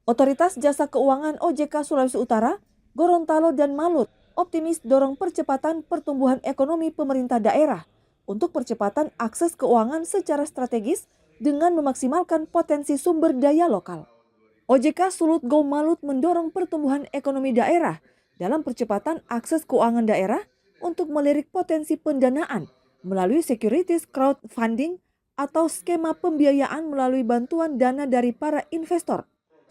Otoritas Jasa Keuangan OJK Sulawesi Utara, Gorontalo dan Malut optimis dorong percepatan pertumbuhan ekonomi pemerintah daerah untuk percepatan akses keuangan secara strategis dengan memaksimalkan potensi sumber daya lokal. OJK Sulut Go Malut mendorong pertumbuhan ekonomi daerah dalam percepatan akses keuangan daerah untuk melirik potensi pendanaan melalui securities crowdfunding atau skema pembiayaan melalui bantuan dana dari para investor.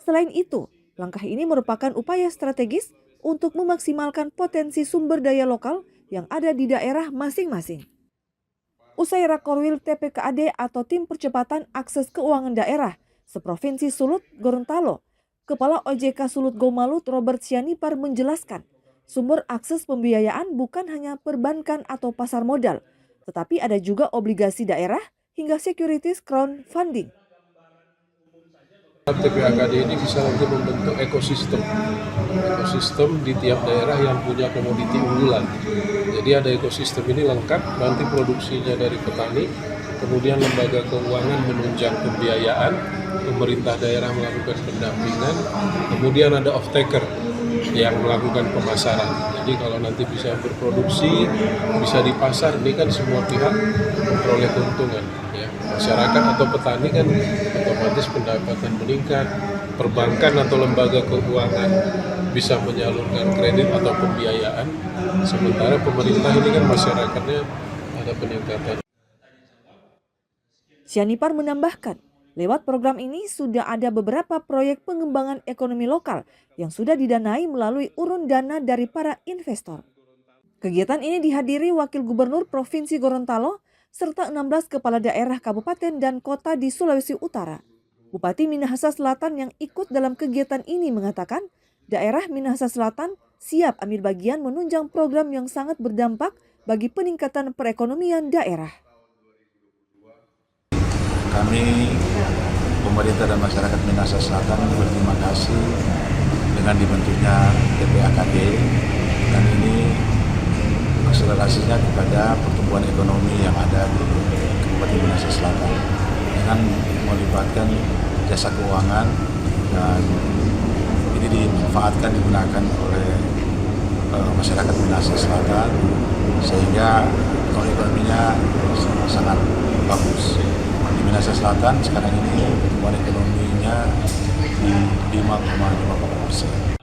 Selain itu, langkah ini merupakan upaya strategis untuk memaksimalkan potensi sumber daya lokal yang ada di daerah masing-masing. Usai Rakorwil TPKAD atau Tim Percepatan Akses Keuangan Daerah seprovinsi Sulut, Gorontalo, Kepala OJK Sulut Go Malut Robert Sianipar menjelaskan, sumber akses pembiayaan bukan hanya perbankan atau pasar modal, tetapi ada juga obligasi daerah hingga securities crowdfunding. TPKAD ini bisa nanti membentuk ekosistem di tiap daerah yang punya komoditi unggulan. Jadi ada ekosistem ini lengkap, nanti produksinya dari petani, kemudian lembaga keuangan menunjang pembiayaan, pemerintah daerah melakukan pendampingan, kemudian ada off-taker yang melakukan pemasaran. Jadi kalau nanti bisa berproduksi, bisa di pasar, ini kan semua pihak memperoleh keuntungan. Ya. Masyarakat atau petani kan otomatis pendapatan meningkat, perbankan atau lembaga keuangan bisa menyalurkan kredit atau pembiayaan, sementara pemerintah ini kan masyarakatnya ada peningkatan. Sianipar menambahkan, lewat program ini sudah ada beberapa proyek pengembangan ekonomi lokal yang sudah didanai melalui urun dana dari para investor. Kegiatan ini dihadiri Wakil Gubernur Provinsi Gorontalo serta 16 kepala daerah kabupaten dan kota di Sulawesi Utara. Bupati Minahasa Selatan yang ikut dalam kegiatan ini mengatakan, daerah Minahasa Selatan siap ambil bagian menunjang program yang sangat berdampak bagi peningkatan perekonomian daerah. Kami, pemerintah dan masyarakat Minahasa Selatan berterima kasih dengan dibentuknya TPKAD, dan ini akselerasinya kepada pertumbuhan ekonomi yang ada di Kabupaten Minahasa Selatan dengan melibatkan jasa keuangan, dan ini dimanfaatkan digunakan oleh masyarakat Minahasa Selatan sehingga ekonominya sangat bagus. Di Minahasa Selatan sekarang ini pertumbuhan ekonominya di 5,54%.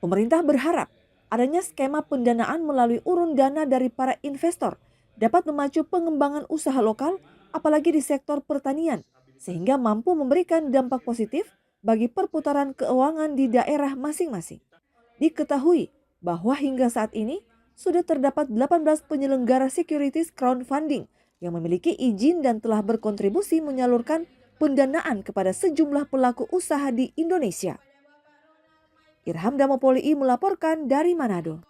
Pemerintah berharap adanya skema pendanaan melalui urun dana dari para investor dapat memacu pengembangan usaha lokal, apalagi di sektor pertanian, sehingga mampu memberikan dampak positif bagi perputaran keuangan di daerah masing-masing. Diketahui bahwa hingga saat ini sudah terdapat 18 penyelenggara securities crowdfunding yang memiliki izin dan telah berkontribusi menyalurkan pendanaan kepada sejumlah pelaku usaha di Indonesia. Irham Damopoli melaporkan dari Manado.